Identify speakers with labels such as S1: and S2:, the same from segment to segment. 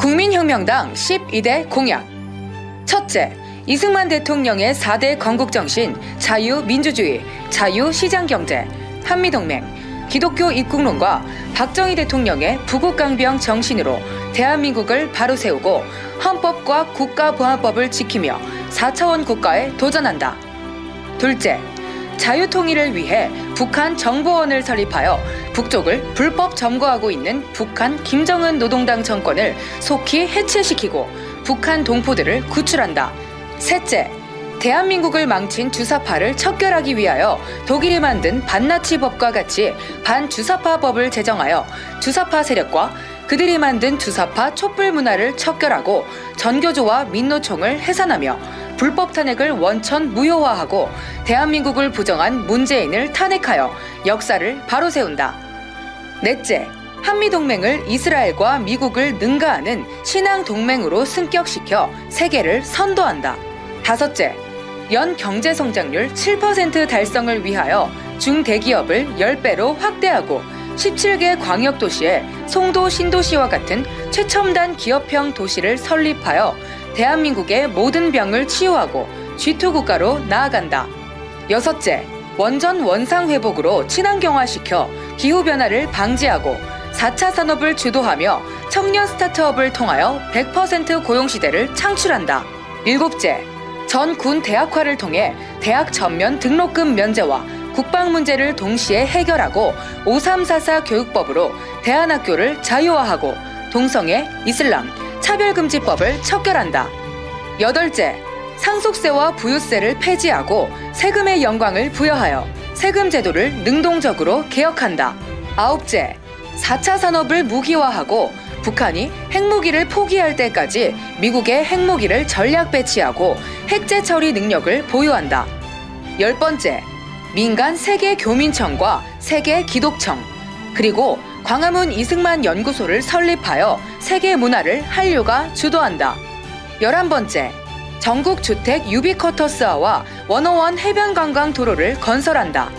S1: 국민혁명당 12대 공약. 첫째, 이승만 대통령의 4대 건국정신, 자유민주주의, 자유시장경제, 한미동맹, 기독교 입국론과 박정희 대통령의 부국강병 정신으로 대한민국을 바로 세우고 헌법과 국가보안법을 지키며 4차원 국가에 도전한다. 둘째, 자유통일을 위해 북한 정보원을 설립하여 북쪽을 불법 점거하고 있는 북한 김정은 노동당 정권을 속히 해체시키고 북한 동포들을 구출한다. 셋째, 대한민국을 망친 주사파를 척결하기 위하여 독일이 만든 반나치법과 같이 반주사파법을 제정하여 주사파 세력과 그들이 만든 주사파 촛불 문화를 척결하고 전교조와 민노총을 해산하며 불법 탄핵을 원천 무효화하고 대한민국을 부정한 문재인을 탄핵하여 역사를 바로 세운다. 넷째, 한미동맹을 이스라엘과 미국을 능가하는 신앙동맹으로 승격시켜 세계를 선도한다. 다섯째, 연 경제성장률 7% 달성을 위하여 중대기업을 10배로 확대하고 17개 광역도시에 송도 신도시와 같은 최첨단 기업형 도시를 설립하여 대한민국의 모든 병을 치유하고 G2 국가로 나아간다. 여섯째, 원전 원상 회복으로 친환경화시켜 기후변화를 방지하고 4차 산업을 주도하며 청년 스타트업을 통하여 100% 고용시대를 창출한다. 일곱째, 전 군 대학화를 통해 대학 전면 등록금 면제와 국방 문제를 동시에 해결하고 5344 교육법으로 대안학교를 자유화하고 동성애, 이슬람, 차별금지법을 척결한다. 여덟째, 상속세와 부유세를 폐지하고 세금의 영광을 부여하여 세금 제도를 능동적으로 개혁한다. 아홉째, 4차 산업을 무기화하고 북한이 핵무기를 포기할 때까지 미국의 핵무기를 전략 배치하고 핵재 처리 능력을 보유한다. 열 번째, 민간 세계 교민청과 세계 기독청, 그리고 광화문 이승만 연구소를 설립하여 세계 문화를 한류가 주도한다. 11번째, 전국 주택 유비쿼터스화와 101 해변관광 도로를 건설한다.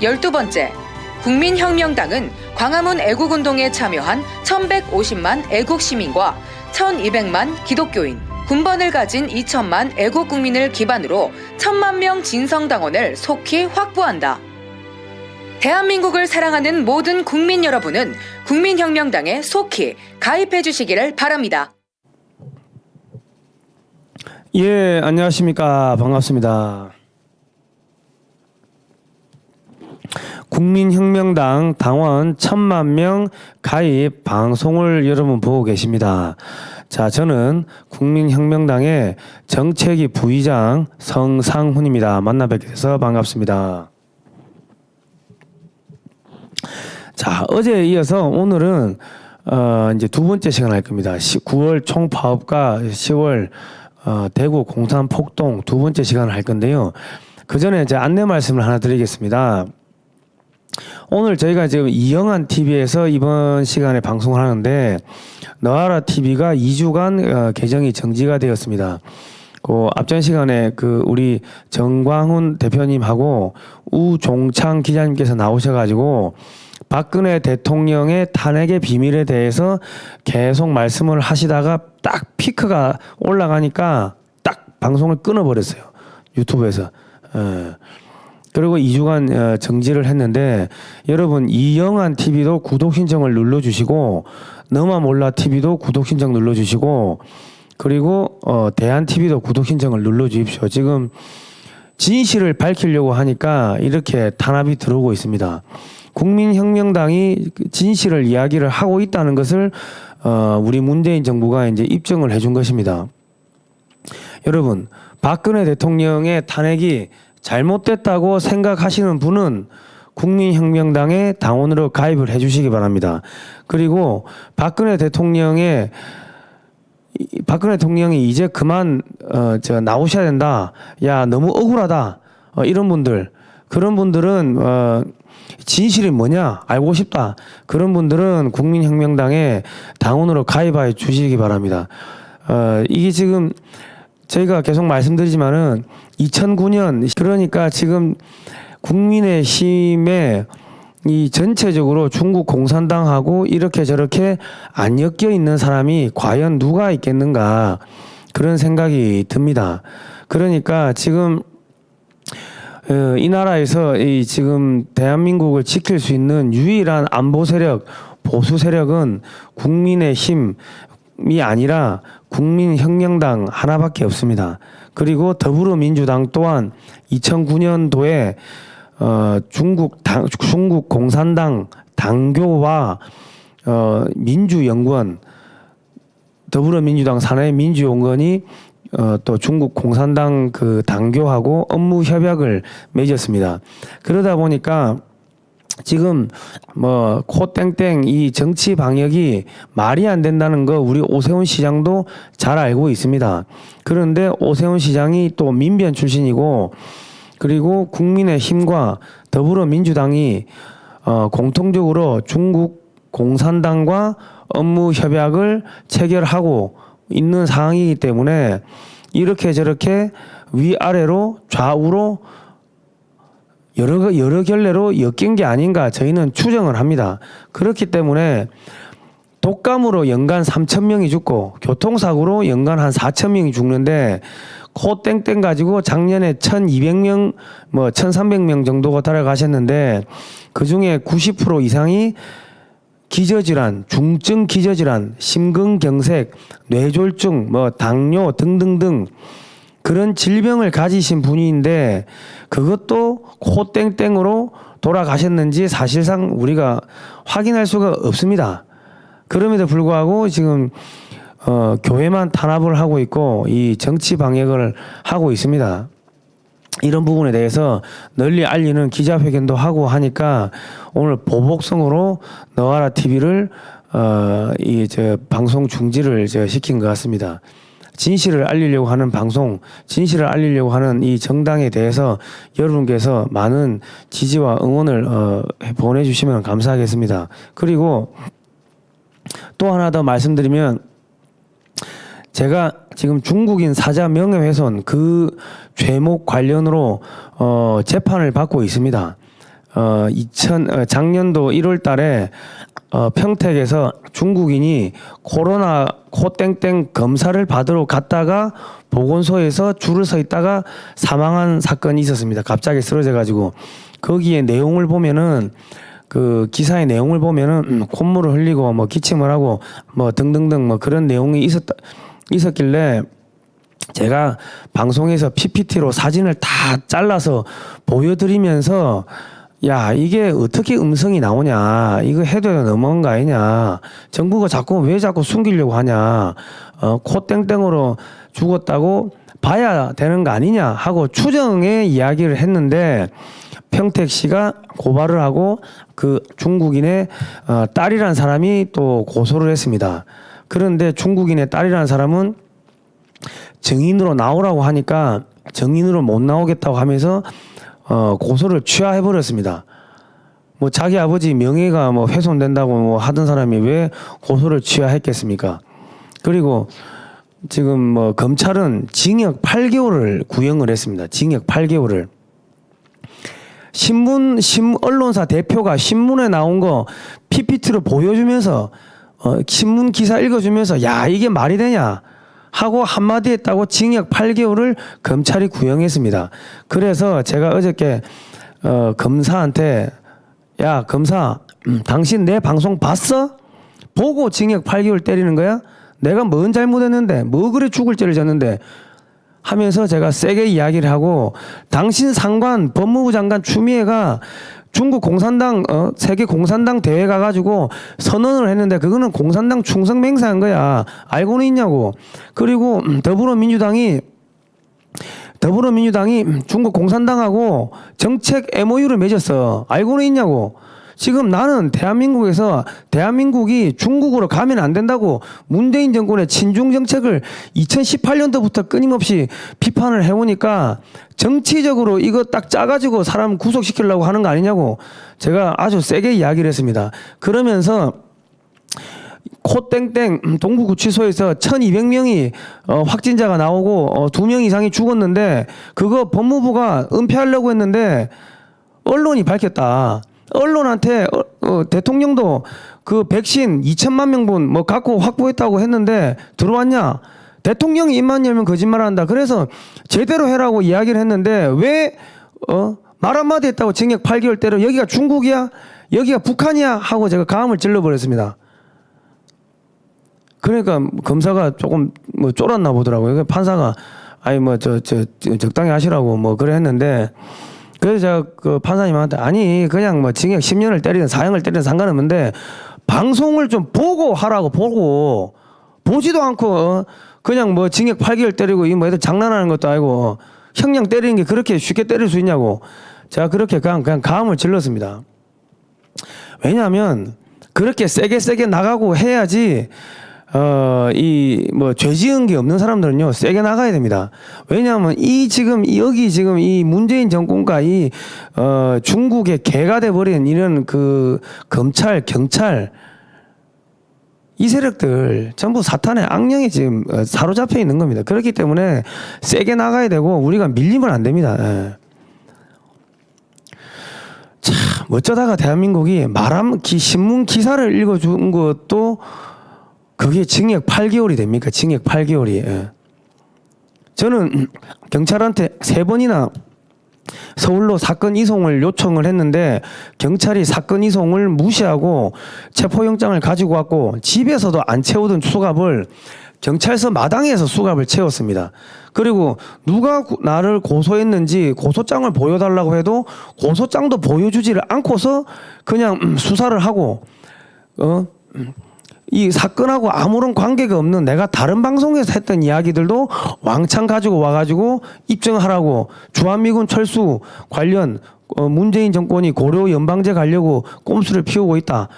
S1: 12번째, 국민혁명당은 광화문 애국운동에 참여한 1150만 애국시민과 1200만 기독교인, 군번을 가진 2000만 애국국민을 기반으로 1000만 명 진성당원을 속히 확보한다. 대한민국을 사랑하는 모든 국민 여러분은 국민혁명당에 속히 가입해 주시기를 바랍니다.
S2: 예, 안녕하십니까. 반갑습니다. 국민혁명당 당원 1000만 명 가입 방송을 여러분 보고 계십니다. 자, 저는 국민혁명당의 정책위 부의장 성상훈입니다. 만나 뵙게 돼서 반갑습니다. 자, 어제에 이어서 오늘은 이제 두 번째 시간 할 겁니다. 9월 총파업과 10월 대구 공산 폭동 두 번째 시간을 할 건데요. 그 전에 이제 안내 말씀을 하나 드리겠습니다. 오늘 저희가 지금 이영한 TV에서 이번 시간에 방송을 하는데 너아라 TV가 2주간 계정이 정지가 되었습니다. 그 앞전 시간에 그 우리 정광훈 대표님하고 우종창 기자님께서 나오셔가지고 박근혜 대통령의 탄핵의 비밀에 대해서 계속 말씀을 하시다가 딱 피크가 올라가니까 딱 방송을 끊어버렸어요. 유튜브에서. 그리고 2주간 정지를 했는데 여러분 이영한 TV도 구독 신청을 눌러주시고 너만 몰라 TV도 구독 신청 눌러주시고 그리고 대한 TV도 구독 신청을 눌러주십시오. 지금 진실을 밝히려고 하니까 이렇게 탄압이 들어오고 있습니다. 국민혁명당이 진실을 이야기를 하고 있다는 것을 우리 문재인 정부가 이제 입증을 해준 것입니다. 여러분 박근혜 대통령의 탄핵이 잘못됐다고 생각하시는 분은 국민혁명당의 당원으로 가입을 해주시기 바랍니다. 그리고 박근혜 대통령이 이제 그만 나오셔야 된다. 야 너무 억울하다. 이런 분들 그런 분들은 진실이 뭐냐 알고 싶다. 그런 분들은 국민혁명당의 당원으로 가입해 주시기 바랍니다. 이게 지금 저희가 계속 말씀드리지만은 2009년 그러니까 지금 국민의힘에 이 전체적으로 중국 공산당하고 이렇게 저렇게 안 엮여 있는 사람이 과연 누가 있겠는가 그런 생각이 듭니다. 그러니까 지금 이 나라에서 이 지금 대한민국을 지킬 수 있는 유일한 안보 세력, 보수 세력은 국민의힘이 아니라 국민혁명당 하나밖에 없습니다. 그리고 더불어민주당 또한 2009년도에 중국 공산당 당교와 민주연구원 더불어민주당 산하의 민주연구원이 또 중국 공산당 그 당교하고 업무 협약을 맺었습니다. 그러다 보니까 지금 뭐 코땡땡 이 정치 방역이 말이 안 된다는 거 우리 오세훈 시장도 잘 알고 있습니다. 그런데 오세훈 시장이 또 민변 출신이고 그리고 국민의힘과 더불어민주당이 공통적으로 중국 공산당과 업무 협약을 체결하고 있는 상황이기 때문에 이렇게 저렇게 위아래로 좌우로 여러 결례로 엮인 게 아닌가 저희는 추정을 합니다. 그렇기 때문에 독감으로 연간 3,000명이 죽고 교통사고로 연간 한 4,000명이 죽는데 코땡땡 가지고 작년에 1,200명, 뭐 1,300명 정도가 따라가셨는데 그 중에 90% 이상이 기저질환, 중증 기저질환, 심근경색, 뇌졸중, 뭐 당뇨 등등등 그런 질병을 가지신 분인데 그것도 코땡땡으로 돌아가셨는지 사실상 우리가 확인할 수가 없습니다. 그럼에도 불구하고 지금 교회만 탄압을 하고 있고 이 정치 방역을 하고 있습니다. 이런 부분에 대해서 널리 알리는 기자회견도 하고 하니까 오늘 보복성으로 너와라 TV를 이 방송 중지를 시킨 것 같습니다. 진실을 알리려고 하는 방송, 진실을 알리려고 하는 이 정당에 대해서 여러분께서 많은 지지와 응원을 보내주시면 감사하겠습니다. 그리고 또 하나 더 말씀드리면 제가 지금 중국인 사자 명예훼손 그 죄목 관련으로 재판을 받고 있습니다. 작년도 1월 달에 평택에서 중국인이 코로나 코땡땡 검사를 받으러 갔다가 보건소에서 줄을 서 있다가 사망한 사건이 있었습니다. 갑자기 쓰러져 가지고 거기에 내용을 보면은 그 기사의 내용을 보면은 콧물을 흘리고 뭐 기침을 하고 뭐 등등등 뭐 그런 내용이 있었길래 제가 방송에서 PPT로 사진을 다 잘라서 보여드리면서 야 이게 어떻게 음성이 나오냐 이거 해도 너무한 거 아니냐 정부가 왜 자꾸 숨기려고 하냐 코땡땡으로 죽었다고 봐야 되는 거 아니냐 하고 추정의 이야기를 했는데 평택시가 고발을 하고 그 중국인의 딸이란 사람이 또 고소를 했습니다. 그런데 중국인의 딸이라는 사람은 증인으로 나오라고 하니까 증인으로 못 나오겠다고 하면서 고소를 취하해버렸습니다. 뭐 자기 아버지 명예가 뭐 훼손된다고 뭐 하던 사람이 왜 고소를 취하했겠습니까? 그리고 지금 뭐 검찰은 징역 8개월을 구형을 했습니다. 징역 8개월을. 언론사 대표가 신문에 나온 거 PPT로 보여주면서 신문 기사 읽어주면서 야 이게 말이 되냐 하고 한마디 했다고 징역 8개월을 검찰이 구형했습니다. 그래서 제가 어저께 검사한테 야 검사 당신 내 방송 봤어? 보고 징역 8개월 때리는 거야? 내가 뭔 잘못했는데 뭐 그래 죽을 죄를 졌는데 하면서 제가 세게 이야기를 하고 당신 상관 법무부 장관 추미애가 중국 공산당 세계 공산당 대회 가가지고 선언을 했는데 그거는 공산당 충성 맹세한 거야. 알고는 있냐고. 그리고 더불어민주당이 중국 공산당하고 정책 MOU를 맺었어. 알고는 있냐고. 지금 나는 대한민국이 중국으로 가면 안 된다고 문재인 정권의 친중 정책을 2018년도부터 끊임없이 비판을 해오니까 정치적으로 이거 딱 짜가지고 사람 구속시키려고 하는 거 아니냐고 제가 아주 세게 이야기를 했습니다. 그러면서 코땡땡 동부구치소에서 1,200명이 확진자가 나오고 2명 이상이 죽었는데 그거 법무부가 은폐하려고 했는데 언론이 밝혔다. 언론한테 대통령도 그 백신 2천만 명분 뭐 갖고 확보했다고 했는데 들어왔냐? 대통령이 입만 열면 거짓말한다. 그래서 제대로 해라고 이야기를 했는데 왜 말 한마디 했다고 징역 8개월 때려 여기가 중국이야? 여기가 북한이야? 하고 제가 가음을 찔러버렸습니다. 그러니까 검사가 조금 뭐 쫄았나 보더라고요. 판사가 아니 뭐 적당히 하시라고 뭐 그래 했는데 그래서 제가 그 판사님한테 아니 그냥 뭐 징역 10년을 때리든 사형을 때리든 상관없는데 방송을 좀 보고 하라고 보고 보지도 않고 그냥 뭐 징역 8개월 때리고 이 뭐 애들 장난하는 것도 아니고 형량 때리는 게 그렇게 쉽게 때릴 수 있냐고 제가 그렇게 그냥 가음을 질렀습니다. 왜냐하면 그렇게 세게 나가고 해야지 이 뭐 죄 지은 게 없는 사람들은요 세게 나가야 됩니다. 왜냐하면 지금 이 문재인 정권과 이 중국의 개가 돼버린 이런 그 검찰 경찰 이 세력들 전부 사탄의 악령에 지금 사로잡혀 있는 겁니다. 그렇기 때문에 세게 나가야 되고 우리가 밀리면 안 됩니다. 예. 참 어쩌다가 대한민국이 신문 기사를 읽어준 것도 그게 징역 8개월이 됩니까? 징역 8개월이. 예. 저는 경찰한테 3번이나 서울로 사건 이송을 요청을 했는데 경찰이 사건 이송을 무시하고 체포영장을 가지고 왔고 집에서도 안 채우던 수갑을 경찰서 마당에서 수갑을 채웠습니다. 그리고 누가 나를 고소했는지 고소장을 보여달라고 해도 고소장도 보여주지를 않고서 그냥 수사를 하고 이 사건하고 아무런 관계가 없는 내가 다른 방송에서 했던 이야기들도 왕창 가지고 와가지고 입증하라고 주한미군 철수 관련 문재인 정권이 고려 연방제 가려고 꼼수를 피우고 있다.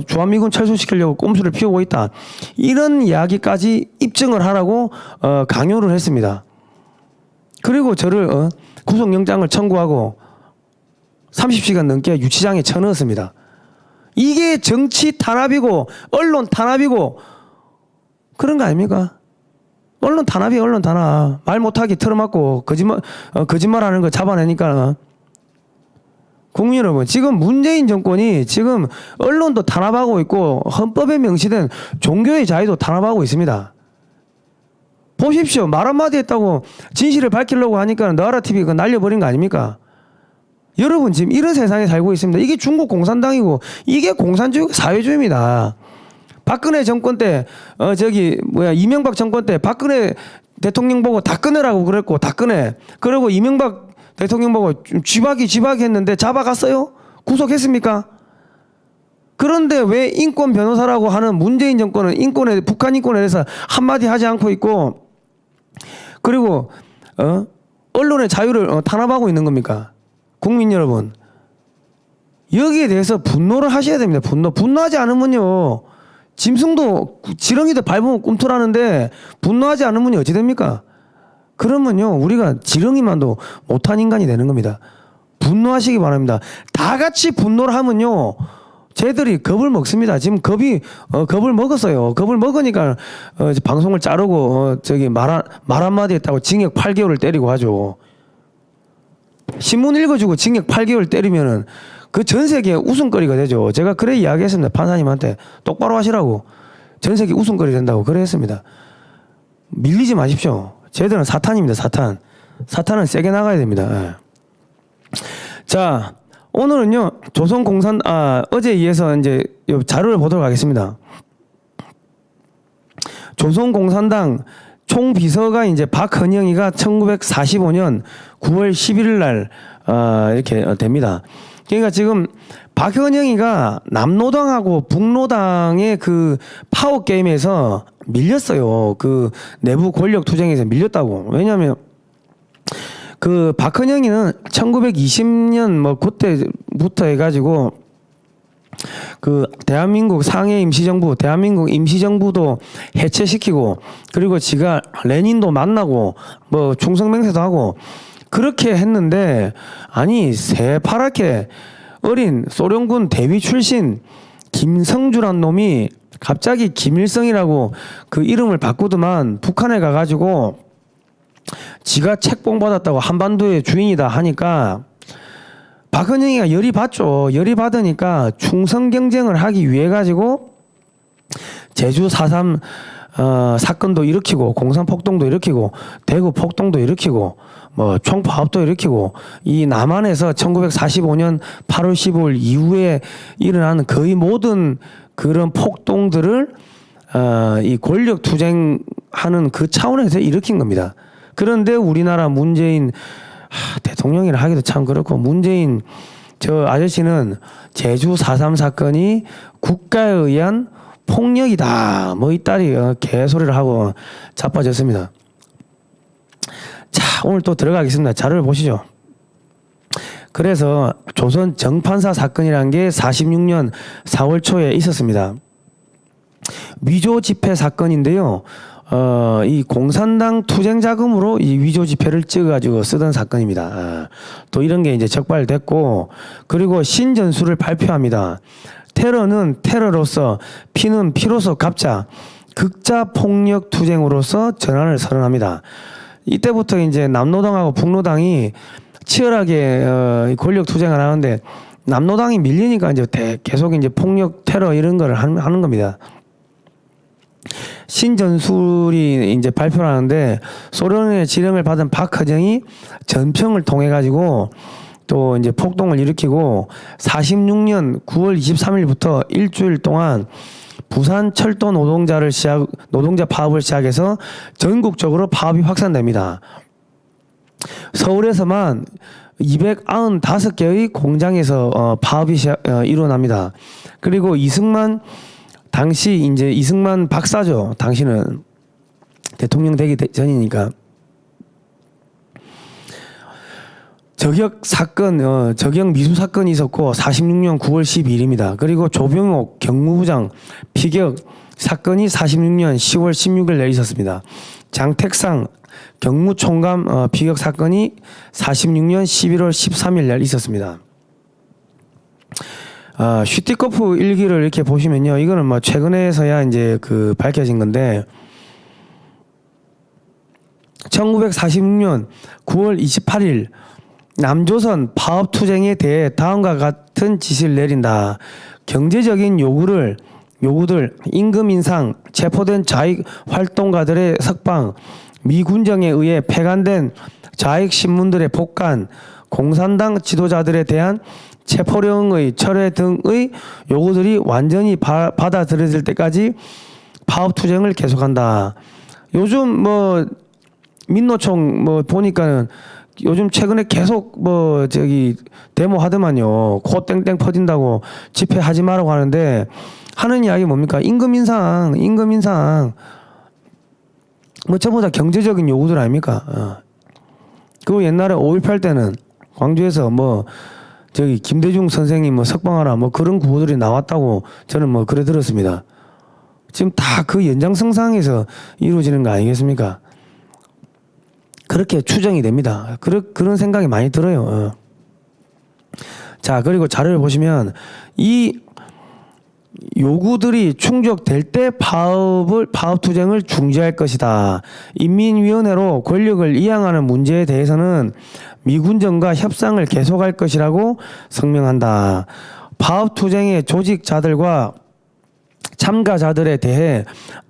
S2: 주한미군 철수시키려고 꼼수를 피우고 있다. 이런 이야기까지 입증을 하라고 강요를 했습니다. 그리고 저를 구속영장을 청구하고 30시간 넘게 유치장에 쳐넣었습니다. 이게 정치 탄압이고 언론 탄압이고 그런 거 아닙니까? 언론 탄압이 언론 탄압. 말 못하게 틀어막고 거짓말하는 거 잡아내니까. 국민 여러분, 지금 문재인 정권이 지금 언론도 탄압하고 있고 헌법에 명시된 종교의 자유도 탄압하고 있습니다. 보십시오. 말 한마디 했다고 진실을 밝히려고 하니까 너아라 TV 그 날려버린 거 아닙니까? 여러분 지금 이런 세상에 살고 있습니다. 이게 중국 공산당이고 이게 공산주의 사회주의입니다. 박근혜 정권 때 이명박 정권 때 박근혜 대통령 보고 다 끊으라고 그랬고 다 끊어. 그리고 이명박 대통령 보고 쥐박이 했는데 잡아갔어요? 구속했습니까? 그런데 왜 인권 변호사라고 하는 문재인 정권은 북한 인권에 대해서 한마디 하지 않고 있고 그리고 언론의 자유를 탄압하고 있는 겁니까? 국민 여러분, 여기에 대해서 분노를 하셔야 됩니다. 분노하지 않으면요, 짐승도 지렁이도 밟으면 꿈틀하는데 분노하지 않으면 어찌 됩니까? 그러면요, 우리가 지렁이만도 못한 인간이 되는 겁니다. 분노하시기 바랍니다. 다 같이 분노를 하면요, 쟤들이 겁을 먹습니다. 지금 겁을 먹었어요. 겁을 먹으니까 방송을 자르고 말 한마디 했다고 징역 8개월을 때리고 하죠. 신문 읽어주고 징역 8개월 때리면은 그 전 세계 웃음거리가 되죠. 제가 그래 이야기했습니다. 판사님한테 똑바로 하시라고. 전 세계 웃음거리 된다고 그래 했습니다. 밀리지 마십시오. 쟤들은 사탄입니다. 사탄은 세게 나가야 됩니다. 예. 자, 오늘은요 어제에 이어서 이제 자료를 보도록 하겠습니다. 조선공산당 총비서가 이제 박헌영이가 1945년 9월 11일 날 이렇게 됩니다. 그러니까 지금 박헌영이가 남노당하고 북노당의 그 파워 게임에서 밀렸어요. 그 내부 권력 투쟁에서 밀렸다고. 왜냐하면 그 박헌영이는 1920년 뭐 그때부터 해가지고 그 대한민국 상해 임시정부, 대한민국 임시정부도 해체시키고 그리고 지가 레닌도 만나고 뭐 충성맹세도 하고 그렇게 했는데 아니 새파랗게 어린 소련군 대위 출신 김성주란 놈이 갑자기 김일성이라고 그 이름을 바꾸더만 북한에 가가지고 지가 책봉 받았다고 한반도의 주인이다 하니까 박헌영이가 열이 받죠. 열이 받으니까 충성 경쟁을 하기 위해 가지고 제주 4.3 사건도 일으키고 공산 폭동도 일으키고 대구 폭동도 일으키고 뭐 총파업도 일으키고 이 남한에서 1945년 8월 15일 이후에 일어난 거의 모든 그런 폭동들을 이 권력 투쟁하는 그 차원에서 일으킨 겁니다. 그런데 우리나라 문재인 대통령이라 하기도 참 그렇고 문재인 저 아저씨는 제주 4.3 사건이 국가에 의한 폭력이다 뭐 이따리 개소리를 하고 자빠졌습니다. 자, 오늘 또 들어가겠습니다. 자료를 보시죠. 그래서 조선 정판사 사건이라는 게 46년 4월 초에 있었습니다. 위조 지폐 사건인데요. 이 공산당 투쟁 자금으로 이 위조 지폐를 찍어가지고 쓰던 사건입니다. 또 이런 게 이제 적발됐고, 그리고 신전술을 발표합니다. 테러는 테러로서, 피는 피로서 갚자, 극자 폭력 투쟁으로서 전환을 선언합니다. 이때부터 이제 남노당하고 북노당이 치열하게 권력 투쟁을 하는데 남노당이 밀리니까 이제 계속 이제 폭력 테러 이런 거를 하는 겁니다. 신전술이 이제 발표를 하는데 소련의 지령을 받은 박헌영이 전평을 통해 가지고 또 이제 폭동을 일으키고 46년 9월 23일부터 일주일 동안 부산 철도 노동자 파업을 시작해서 전국적으로 파업이 확산됩니다. 서울에서만 295개의 공장에서 파업이 일어납니다. 그리고 당시 이제 이승만 박사죠. 당시는 대통령 되기 전이니까. 저격 미수 사건이 있었고 46년 9월 12일입니다. 그리고 조병옥 경무부장 피격 사건이 46년 10월 16일 날 있었습니다. 장택상 경무총감 피격 사건이 46년 11월 13일 날 있었습니다. 슈티코프 일기를 이렇게 보시면요. 이거는 뭐 최근에서야 이제 밝혀진 건데 1946년 9월 28일 남조선 파업 투쟁에 대해 다음과 같은 지시를 내린다. 경제적인 요구들, 임금 인상, 체포된 좌익 활동가들의 석방, 미군정에 의해 폐간된 좌익 신문들의 복간, 공산당 지도자들에 대한 체포령의 철회 등의 요구들이 완전히 받아들여질 때까지 파업 투쟁을 계속한다. 요즘 뭐 민노총 뭐 보니까는 요즘 최근에 계속 데모 하더만요. 코 땡땡 퍼진다고 집회하지 말라고 하는데 하는 이야기 뭡니까? 임금 인상. 뭐 전부 다 경제적인 요구들 아닙니까? 그리고 옛날에 5.18 때는 광주에서 김대중 선생님 석방하라 그런 구호들이 나왔다고 저는 그래 들었습니다. 지금 다 그 연장선상에서 이루어지는 거 아니겠습니까? 그렇게 추정이 됩니다. 그런 생각이 많이 들어요. 자, 그리고 자료를 보시면 이 요구들이 충족될 때 파업 투쟁을 중지할 것이다. 인민위원회로 권력을 이양하는 문제에 대해서는 미군정과 협상을 계속할 것이라고 성명한다. 파업 투쟁의 조직자들과 참가자들에 대해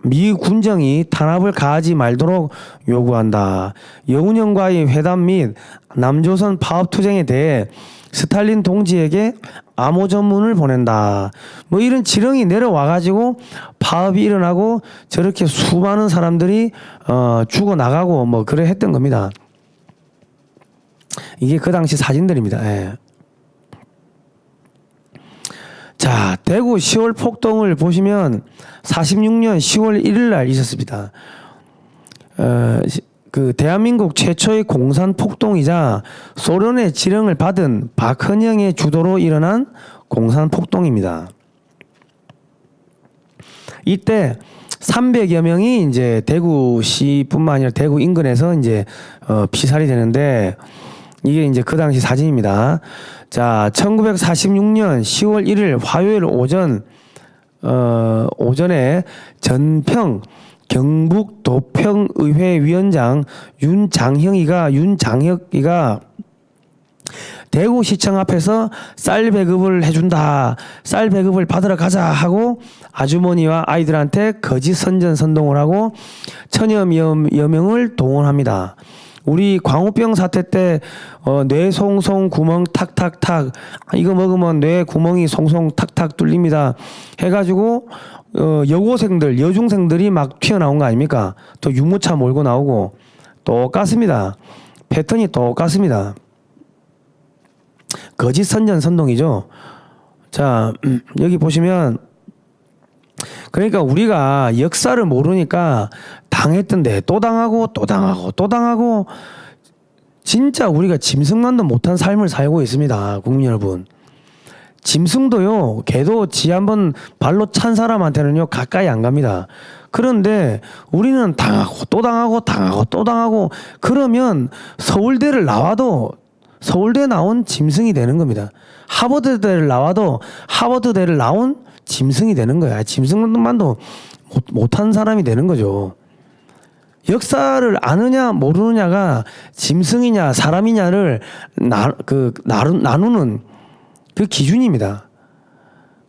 S2: 미 군정이 탄압을 가하지 말도록 요구한다. 여운형과의 회담 및 남조선 파업 투쟁에 대해 스탈린 동지에게 암호 전문을 보낸다. 이런 지령이 내려와가지고 파업이 일어나고 저렇게 수많은 사람들이 죽어나가고 그래 했던 겁니다. 이게 그 당시 사진들입니다. 예. 자, 대구 10월 폭동을 보시면 46년 10월 1일 날 있었습니다. 대한민국 최초의 공산 폭동이자 소련의 지령을 받은 박헌영의 주도로 일어난 공산 폭동입니다. 이때 300여 명이 이제 대구시뿐만 아니라 대구 인근에서 이제 피살이 되는데 이게 이제 그 당시 사진입니다. 자, 1946년 10월 1일 화요일 오전에 전평 경북 도평의회 위원장 윤장혁이가 대구시청 앞에서 쌀 배급을 해준다. 쌀 배급을 받으러 가자 하고 아주머니와 아이들한테 거짓 선전선동을 하고 천여 명을 동원합니다. 우리 광우병 사태 때 뇌 송송 구멍 탁탁탁 이거 먹으면 뇌 구멍이 송송 탁탁 뚫립니다 해가지고 여고생들 여중생들이 막 튀어나온 거 아닙니까? 또 유모차 몰고 나오고 똑같습니다. 패턴이 똑같습니다. 거짓 선전선동이죠. 자 여기 보시면 그러니까 우리가 역사를 모르니까 당했던데 또 당하고 또 당하고 또 당하고 진짜 우리가 짐승만도 못한 삶을 살고 있습니다. 국민 여러분. 짐승도요. 개도 지 한번 발로 찬 사람한테는요. 가까이 안 갑니다. 그런데 우리는 당하고 또 당하고 당하고 또 당하고 그러면 서울대를 나와도 서울대 나온 짐승이 되는 겁니다. 하버드대를 나와도 하버드대를 나온 짐승이 되는 거야. 짐승만도 못한 사람이 되는 거죠. 역사를 아느냐 모르느냐가 짐승이냐 사람이냐를 나누는 그 기준입니다.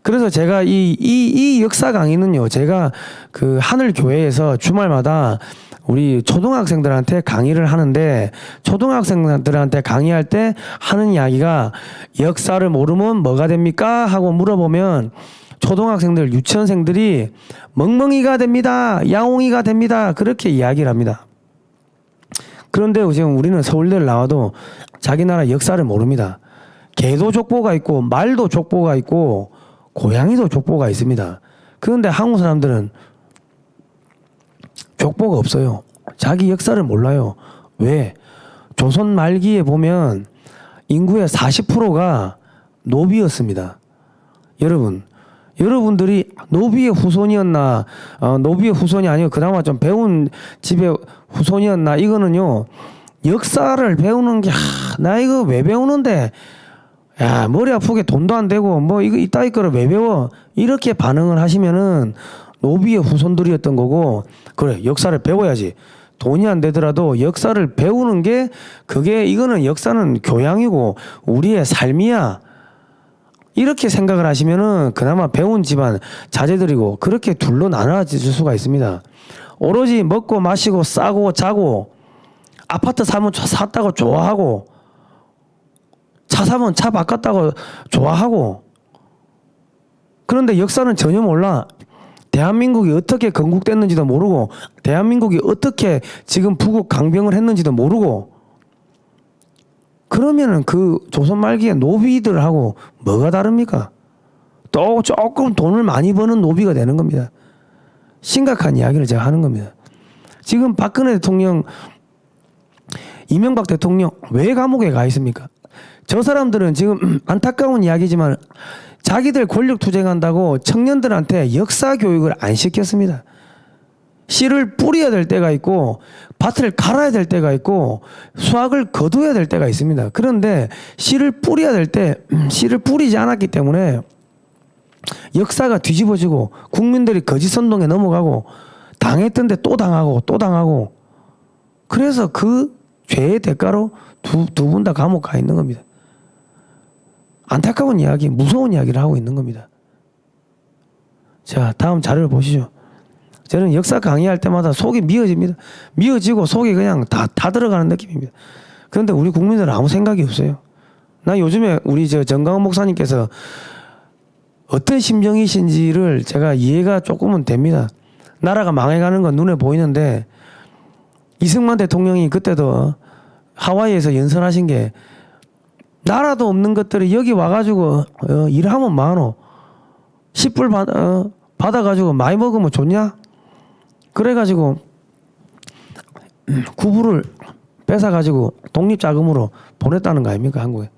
S2: 그래서 제가 이 역사 강의는요, 제가 그 하늘교회에서 주말마다 우리 초등학생들한테 강의를 하는데 초등학생들한테 강의할 때 하는 이야기가 역사를 모르면 뭐가 됩니까? 하고 물어보면 초등학생들, 유치원생들이 멍멍이가 됩니다. 야옹이가 됩니다. 그렇게 이야기를 합니다. 그런데 지금 우리는 서울대를 나와도 자기 나라 역사를 모릅니다. 개도 족보가 있고 말도 족보가 있고 고양이도 족보가 있습니다. 그런데 한국 사람들은 족보가 없어요. 자기 역사를 몰라요. 왜? 조선 말기에 보면 인구의 40%가 노비였습니다. 여러분들이 노비의 후손이었나, 노비의 후손이 아니고 그나마 좀 배운 집의 후손이었나, 이거는요, 역사를 배우는 게, 나 이거 왜 배우는데, 야, 머리 아프게 돈도 안 되고, 뭐, 이거 이따위 거를 왜 배워? 이렇게 반응을 하시면은 노비의 후손들이었던 거고, 그래, 역사를 배워야지. 돈이 안 되더라도 역사를 배우는 게, 이거는 역사는 교양이고, 우리의 삶이야. 이렇게 생각을 하시면은 그나마 배운 집안 자제들이고 그렇게 둘로 나눠질 수가 있습니다. 오로지 먹고 마시고 싸고 자고 아파트 사면 샀다고 좋아하고 차 사면 차 바꿨다고 좋아하고 그런데 역사는 전혀 몰라. 대한민국이 어떻게 건국됐는지도 모르고 대한민국이 어떻게 지금 부국 강병을 했는지도 모르고 그러면은 그 조선 말기의 노비들하고 뭐가 다릅니까? 또 조금 돈을 많이 버는 노비가 되는 겁니다. 심각한 이야기를 제가 하는 겁니다. 지금 박근혜 대통령, 이명박 대통령 왜 감옥에 가 있습니까? 저 사람들은 지금 안타까운 이야기지만 자기들 권력 투쟁한다고 청년들한테 역사 교육을 안 시켰습니다. 씨를 뿌려야 될 때가 있고 밭을 갈아야 될 때가 있고 수확을 거둬야 될 때가 있습니다. 그런데 씨를 뿌려야 될 때 씨를 뿌리지 않았기 때문에 역사가 뒤집어지고 국민들이 거짓 선동에 넘어가고 당했던데 또 당하고 또 당하고 그래서 그 죄의 대가로 두 분 다 감옥 가 있는 겁니다. 안타까운 이야기, 무서운 이야기를 하고 있는 겁니다. 자, 다음 자료를 보시죠. 저는 역사 강의할 때마다 속이 미어집니다. 미어지고 속이 그냥 다 들어가는 느낌입니다. 그런데 우리 국민들은 아무 생각이 없어요. 나 요즘에 우리 정강훈 목사님께서 어떤 심정이신지를 제가 이해가 조금은 됩니다. 나라가 망해가는 건 눈에 보이는데 이승만 대통령이 그때도 하와이에서 연설하신 게 나라도 없는 것들이 여기 와가지고 일하면 많어. 10불 받아가지고 많이 먹으면 좋냐? 그래가지고 9불을 뺏어가지고 독립자금으로 보냈다는 거 아닙니까? 한국에.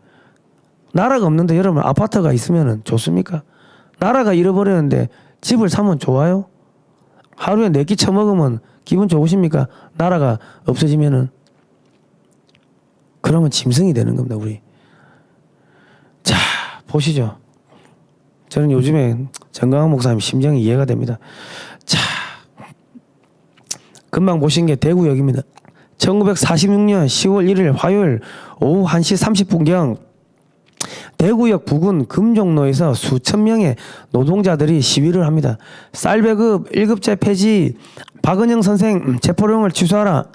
S2: 나라가 없는데 여러분 아파트가 있으면 좋습니까? 나라가 잃어버렸는데 집을 사면 좋아요? 하루에 4끼 처먹으면 기분 좋으십니까? 나라가 없어지면은. 그러면 짐승이 되는 겁니다, 우리. 자, 보시죠. 저는 요즘에 정강훈 목사님 심정이 이해가 됩니다. 자, 금방 보신 게 대구역입니다. 1946년 10월 1일 화요일 오후 1시 30분경 대구역 부근 금종로에서 수천 명의 노동자들이 시위를 합니다. 쌀배급 1급제 폐지, 박은영 선생 체포령을 취소하라.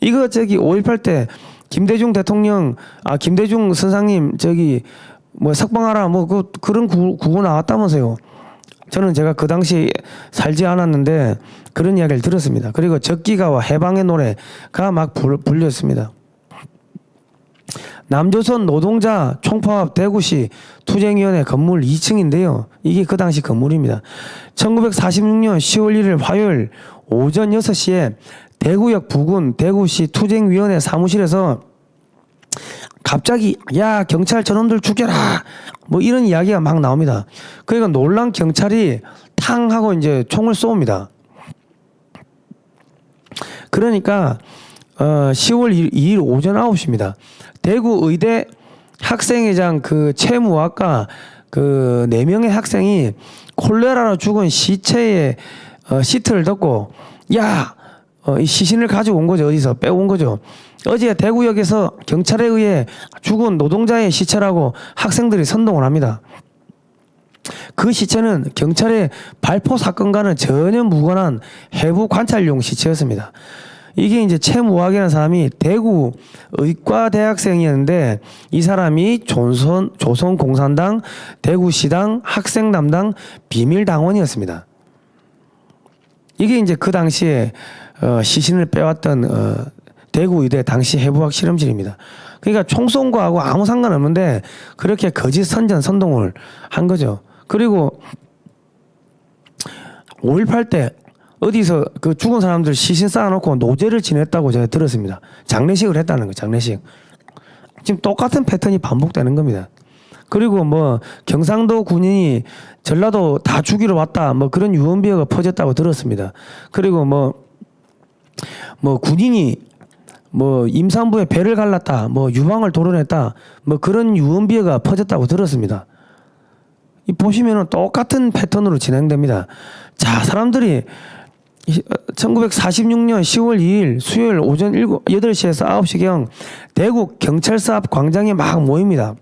S2: 이거 5.18 때 김대중 대통령, 김대중 선생님 뭐 석방하라 뭐 그런 구호 나왔다면서요. 저는 제가 그 당시 살지 않았는데 그런 이야기를 들었습니다. 그리고 적기가와 해방의 노래가 막 불렸습니다. 남조선 노동자 총파업 대구시 투쟁위원회 건물 2층인데요. 이게 그 당시 건물입니다. 1946년 10월 1일 화요일 오전 6시에 대구역 부근 대구시 투쟁위원회 사무실에서 갑자기 야 경찰 저놈들 죽여라 뭐 이런 이야기가 막 나옵니다. 그러니까 놀란 경찰이 탕 하고 이제 총을 쏩니다. 그러니까 10월 2일 오전 9시입니다. 대구 의대 학생회장 채무학과 4명의 학생이 콜레라로 죽은 시체에 시트를 덮고 이 시신을 가지고 온 거죠. 어디서 빼온 거죠. 어제 대구역에서 경찰에 의해 죽은 노동자의 시체라고 학생들이 선동을 합니다. 그 시체는 경찰의 발포 사건과는 전혀 무관한 해부 관찰용 시체였습니다. 이게 이제 채무학이라는 사람이 대구 의과 대학생이었는데 이 사람이 조선공산당 대구시당 학생담당 비밀당원이었습니다. 이게 이제 그 당시에 시신을 빼왔던 대구 의대 당시 해부학 실험실입니다. 그러니까 총 쏜 거하고 아무 상관없는데 그렇게 거짓 선동을 한 거죠. 그리고 5.18 때 어디서 죽은 사람들 시신 쌓아놓고 노제를 지냈다고 제가 들었습니다. 장례식을 했다는 거예요. 장례식. 지금 똑같은 패턴이 반복되는 겁니다. 그리고 뭐 경상도 군인이 전라도 다 죽이러 왔다 뭐 그런 유언비어가 퍼졌다고 들었습니다. 그리고 뭐 군인이 임산부에 배를 갈랐다 뭐 유방을 도려냈다 뭐 그런 유언비어가 퍼졌다고 들었습니다. 이 보시면은 똑같은 패턴으로 진행됩니다. 자, 사람들이 1946년 10월 2일 수요일 오전 8시에서 9시경 대구 경찰서 앞 광장에 막 모입니다.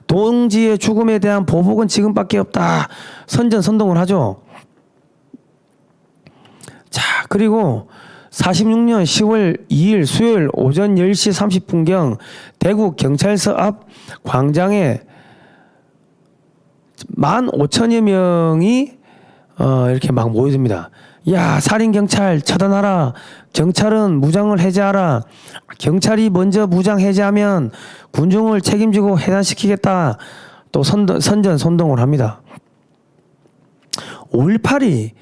S2: 동지의 죽음에 대한 보복은 지금밖에 없다. 선전선동을 하죠. 자, 그리고 46년 10월 2일 수요일 오전 10시 30분경 대구 경찰서 앞 광장에 15,000여 명이 이렇게 막 모여듭니다. 야, 살인경찰 처단하라. 경찰은 무장을 해제하라. 경찰이 먼저 무장 해제하면 군중을 책임지고 해산시키겠다. 또 선전선동을 합니다. 5.18이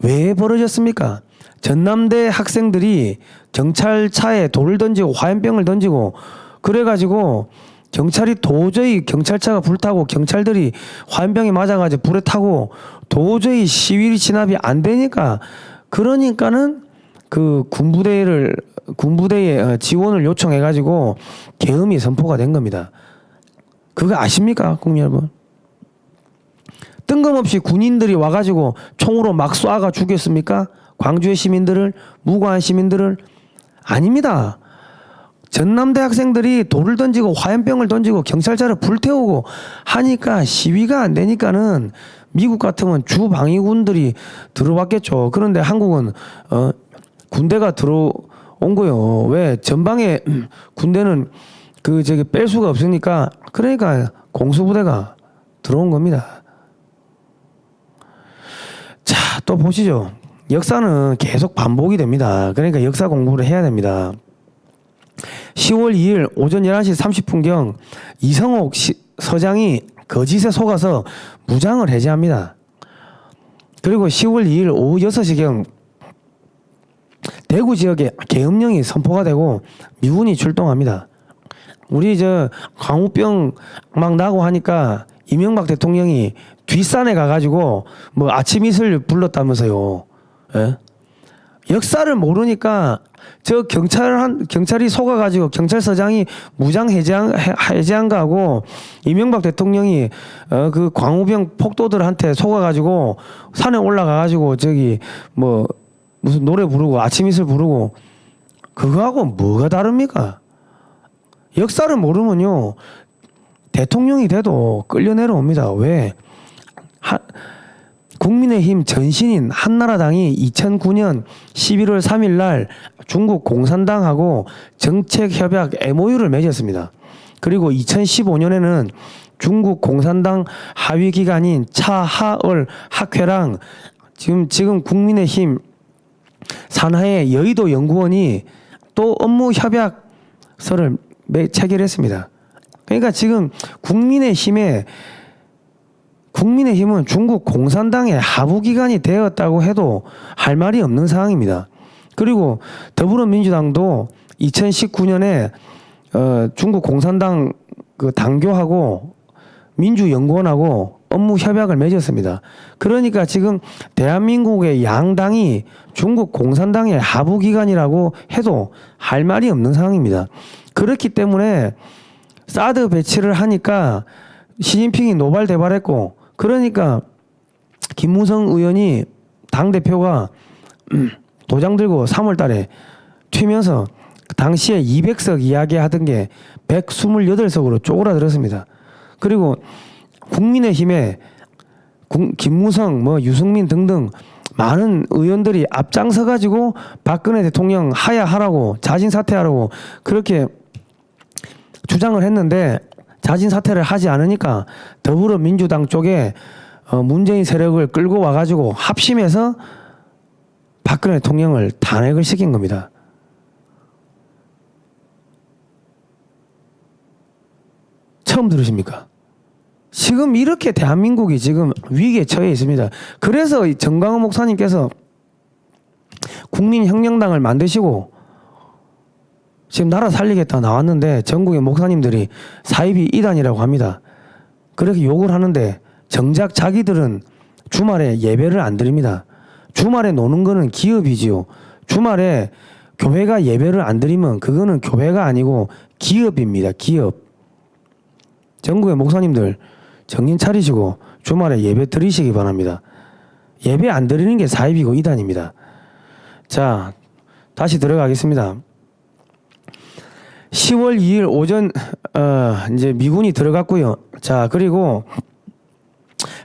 S2: 왜 벌어졌습니까? 전남대 학생들이 경찰차에 돌을 던지고 화염병을 던지고 그래가지고 경찰이 도저히 경찰차가 불타고 경찰들이 화염병에 맞아가지고 불에 타고 도저히 시위 진압이 안 되니까 그러니까는 군부대에 지원을 요청해가지고 계엄이 선포가 된 겁니다. 그거 아십니까, 국민 여러분? 뜬금없이 군인들이 와가지고 총으로 막 쏴가 죽였습니까? 광주의 시민들을, 무고한 시민들을? 아닙니다. 전남대 학생들이 돌을 던지고 화염병을 던지고 경찰차를 불태우고 하니까 시위가 안 되니까는 미국 같으면 주방위군들이 들어왔겠죠. 그런데 한국은 군대가 들어온 거요. 왜? 전방에 군대는 뺄 수가 없으니까 그러니까 공수부대가 들어온 겁니다. 자, 또 보시죠. 역사는 계속 반복이 됩니다. 그러니까 역사 공부를 해야 됩니다. 10월 2일 오전 11시 30분경 이성옥 서장이 거짓에 속아서 무장을 해제합니다. 그리고 10월 2일 오후 6시경 대구 지역에 계엄령이 선포가 되고 미군이 출동합니다. 우리 광우병 막 나고 하니까 이명박 대통령이 뒷산에 가가지고 뭐 아침 이슬 불렀다면서요. 예? 역사를 모르니까 경찰이 속아가지고 경찰서장이 무장 해제한 거하고 이명박 대통령이 그 광우병 폭도들한테 속아가지고 산에 올라가가지고 무슨 노래 부르고 아침 이슬 부르고 그거하고 뭐가 다릅니까? 역사를 모르면요 대통령이 돼도 끌려 내려옵니다. 왜? 국민의힘 전신인 한나라당이 2009년 11월 3일 날 중국 공산당하고 정책협약 MOU를 맺었습니다. 그리고 2015년에는 중국 공산당 하위 기관인 차하얼 학회랑 지금 국민의힘 산하의 여의도 연구원이 또 업무 협약서를 체결했습니다. 그러니까 지금 국민의힘은 중국 공산당의 하부기관이 되었다고 해도 할 말이 없는 상황입니다. 그리고 더불어민주당도 2019년에 중국 공산당 그 당교하고 민주연구원하고 업무 협약을 맺었습니다. 그러니까 지금 대한민국의 양당이 중국 공산당의 하부기관이라고 해도 할 말이 없는 상황입니다. 그렇기 때문에 사드 배치를 하니까 시진핑이 노발대발했고, 그러니까 김무성 의원이 당대표가 도장 들고 3월 달에 튀면서 당시에 200석 이야기하던 게 128석으로 쪼그라들었습니다. 그리고 국민의힘에 김무성, 유승민 등등 많은 의원들이 앞장서 가지고 박근혜 대통령 하야하라고, 자진 사퇴하라고 그렇게 주장을 했는데 자진 사퇴를 하지 않으니까 더불어민주당 쪽에 문재인 세력을 끌고 와가지고 합심해서 박근혜 대통령을 탄핵을 시킨 겁니다. 처음 들으십니까? 지금 이렇게 대한민국이 지금 위기에 처해 있습니다. 그래서 정광훈 목사님께서 국민혁명당을 만드시고 지금 나라 살리겠다 나왔는데 전국의 목사님들이 사이비 이단이라고 합니다. 그렇게 욕을 하는데 정작 자기들은 주말에 예배를 안 드립니다. 주말에 노는 거는 기업이지요. 주말에 교회가 예배를 안 드리면 그거는 교회가 아니고 기업입니다. 기업. 전국의 목사님들 정신 차리시고 주말에 예배 드리시기 바랍니다. 예배 안 드리는 게 사입이고 이단입니다. 자, 다시 들어가겠습니다. 10월 2일 오전 이제 미군이 들어갔고요. 자, 그리고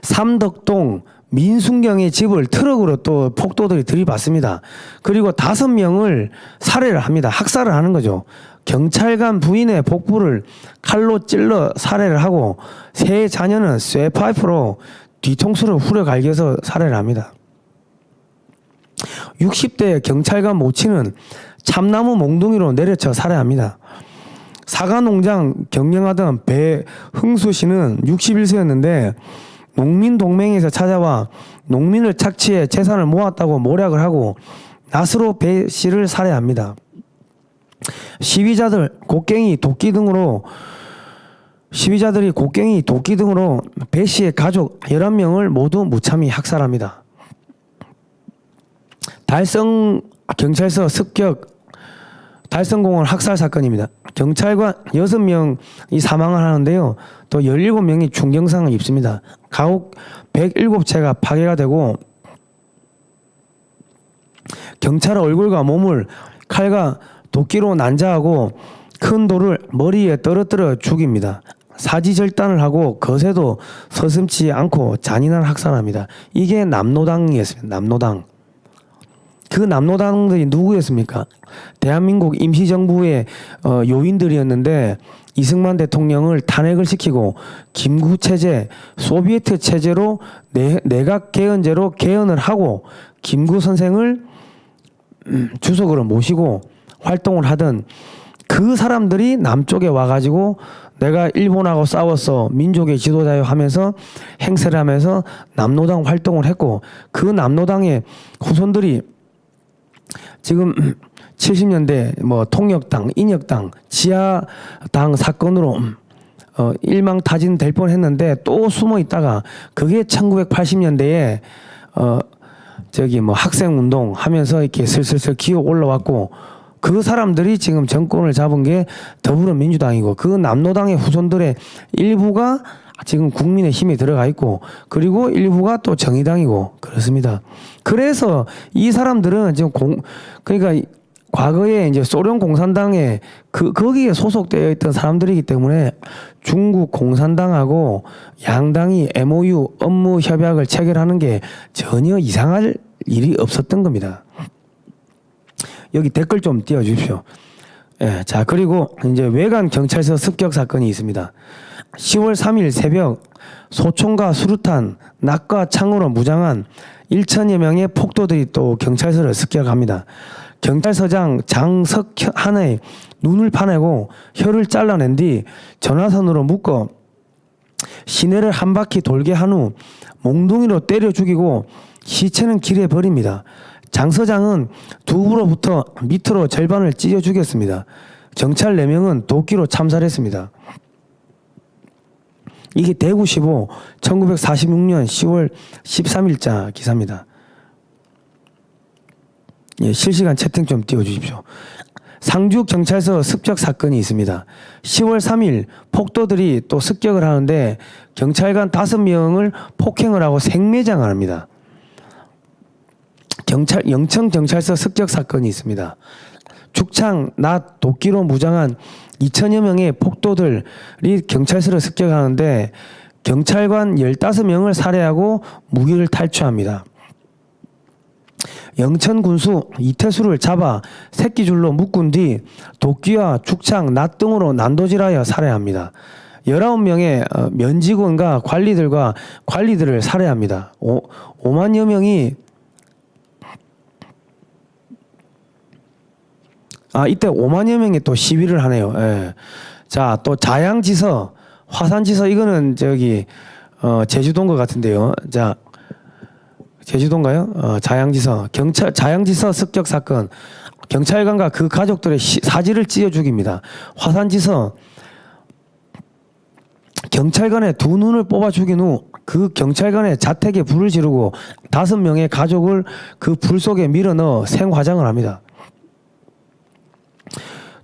S2: 삼덕동 민순경의 집을 트럭으로 또 폭도들이 들이받습니다. 그리고 5명을 살해를 합니다. 학살을 하는 거죠. 경찰관 부인의 복부를 칼로 찔러 살해를 하고 세 자녀는 쇠파이프로 뒤통수를 후려갈겨서 살해를 합니다. 60대 경찰관 모친은 참나무 몽둥이로 내려쳐 살해합니다. 사과농장 경영하던 배흥수 씨는 61세였는데 농민동맹에서 찾아와 농민을 착취해 재산을 모았다고 모략을 하고 낫으로 배 씨를 살해합니다. 시위자들이 곡괭이, 도끼 등으로 배 씨의 가족 11명을 모두 무참히 학살합니다. 달성 경찰서 습격 달성공원 학살 사건입니다. 경찰관 6명이 사망을 하는데요. 또 17명이 중경상을 입습니다. 가옥 107채가 파괴가 되고 경찰의 얼굴과 몸을 칼과 도끼로 난자하고 큰 돌을 머리에 떨어뜨려 죽입니다. 사지절단을 하고 거세도 서슴지 않고 잔인한 학살합니다. 이게 남노당이었습니다. 남노당. 그 남노당들이 누구였습니까? 대한민국 임시정부의 요인들이었는데 이승만 대통령을 탄핵을 시키고 김구체제, 소비에트 체제로 내각 개헌제로 개헌을 하고 김구 선생을 주석으로 모시고 활동을 하던 그 사람들이 남쪽에 와가지고 내가 일본하고 싸웠어 민족의 지도자요 하면서 행세를 하면서 남노당 활동을 했고 그 남노당의 후손들이 지금 70년대 통역당, 인혁당, 지하당 사건으로 일망타진 될 뻔했는데 또 숨어 있다가 그게 1980년대에 학생운동 하면서 이렇게 슬슬 기어 올라왔고 그 사람들이 지금 정권을 잡은 게 더불어민주당이고 그 남노당의 후손들의 일부가 지금 국민의힘에 들어가 있고 그리고 일부가 또 정의당이고 그렇습니다. 그래서 이 사람들은 지금 그러니까 과거에 이제 소련 공산당에 거기에 소속되어 있던 사람들이기 때문에 중국 공산당하고 양당이 MOU 업무 협약을 체결하는 게 전혀 이상할 일이 없었던 겁니다. 여기 댓글 좀 띄워주십시오. 예, 자, 그리고 이제 외관 경찰서 습격 사건이 있습니다. 10월 3일 새벽 소총과 수류탄, 낫과 창으로 무장한 1천여 명의 폭도들이 또 경찰서를 습격합니다. 경찰서장 장석한의 눈을 파내고 혀를 잘라낸 뒤 전화선으로 묶어 시내를 한 바퀴 돌게 한 후 몽둥이로 때려 죽이고 시체는 길에 버립니다. 장 서장은 두부로부터 밑으로 절반을 찢어 죽였습니다. 경찰 4명은 도끼로 참살했습니다. 이게 대구시보 1946년 10월 13일자 기사입니다. 예, 실시간 채팅 좀 띄워주십시오. 상주 경찰서 습격 사건이 있습니다. 10월 3일 폭도들이 또 습격을 하는데 경찰관 5명을 폭행을 하고 생매장을 합니다. 영천 경찰서 습격 사건이 있습니다. 죽창, 낫, 도끼로 무장한 2천여 명의 폭도들이 경찰서를 습격하는데 경찰관 15명을 살해하고 무기를 탈취합니다. 영천 군수 이태수를 잡아 새끼줄로 묶은 뒤 도끼와 죽창, 낫 등으로 난도질하여 살해합니다. 19명의 면직원과 관리들을 살해합니다. 5만여 명이 이때 5만여 명이 또 시위를 하네요. 예. 자, 또 자양지서, 화산지서, 이거는 저기, 제주도인 것 같은데요. 자, 제주도인가요? 자양지서. 자양지서 습격 사건. 경찰관과 그 가족들의 사지를 찢어 죽입니다. 화산지서. 경찰관의 2눈을 뽑아 죽인 후 그 경찰관의 자택에 불을 지르고 5명의 가족을 그 불 속에 밀어 넣어 생화장을 합니다.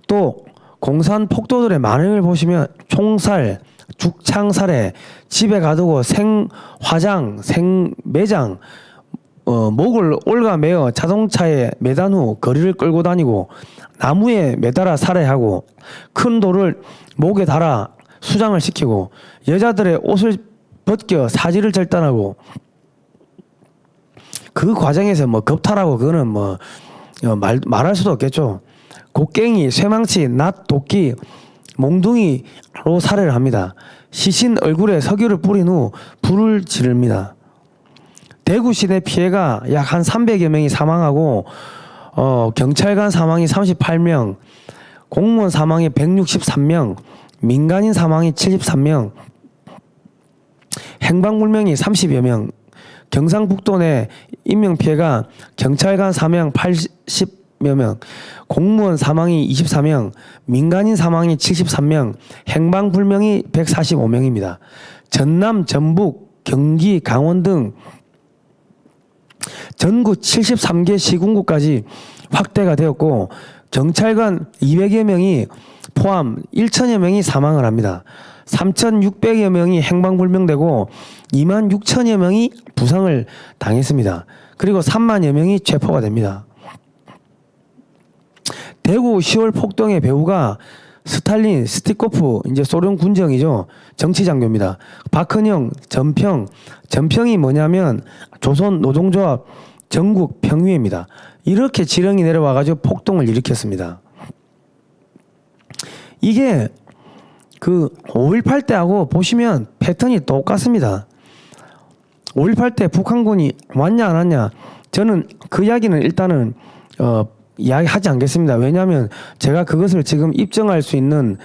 S2: 또 공산 폭도들의 만행을 보시면 총살, 죽창살해, 집에 가두고 생화장, 생매장, 목을 올가매어 자동차에 매단 후 거리를 끌고 다니고 나무에 매달아 살해하고 큰 돌을 목에 달아 수장을 시키고 여자들의 옷을 벗겨 사지를 절단하고 그 과정에서 뭐 겁탈하고 그거는 뭐 말할 수도 없겠죠. 곡괭이, 쇠망치, 낫, 도끼, 몽둥이로 살해를 합니다. 시신 얼굴에 석유를 뿌린 후 불을 지릅니다. 대구 시내 피해가 약 한 300여 명이 사망하고 경찰관 사망이 38명, 공무원 사망이 163명, 민간인 사망이 73명, 행방불명이 30여 명, 경상북도 내 인명피해가 경찰관 사망 80여 명, 공무원 사망이 24명, 민간인 사망이 73명, 행방불명이 145명입니다. 전남, 전북, 경기, 강원 등 전국 73개 시군구까지 확대가 되었고 경찰관 200여 명이 포함 1천여 명이 사망을 합니다. 3,600여 명이 행방불명되고 2만 6천여 명이 부상을 당했습니다. 그리고 3만여 명이 체포가 됩니다. 대구 10월 폭동의 배후가 스탈린, 스티코프, 이제 소련 군정이죠. 정치장교입니다. 박헌영, 전평이 뭐냐면 조선 노동조합 전국 평의회입니다. 이렇게 지령이 내려와가지고 폭동을 일으켰습니다. 이게 그 5.18 때하고 보시면 패턴이 똑같습니다. 5.18 때 북한군이 왔냐 안 왔냐, 저는 그 이야기는 일단은 이야기하지 않겠습니다. 왜냐하면 제가 그것을 지금 입증할 수 있는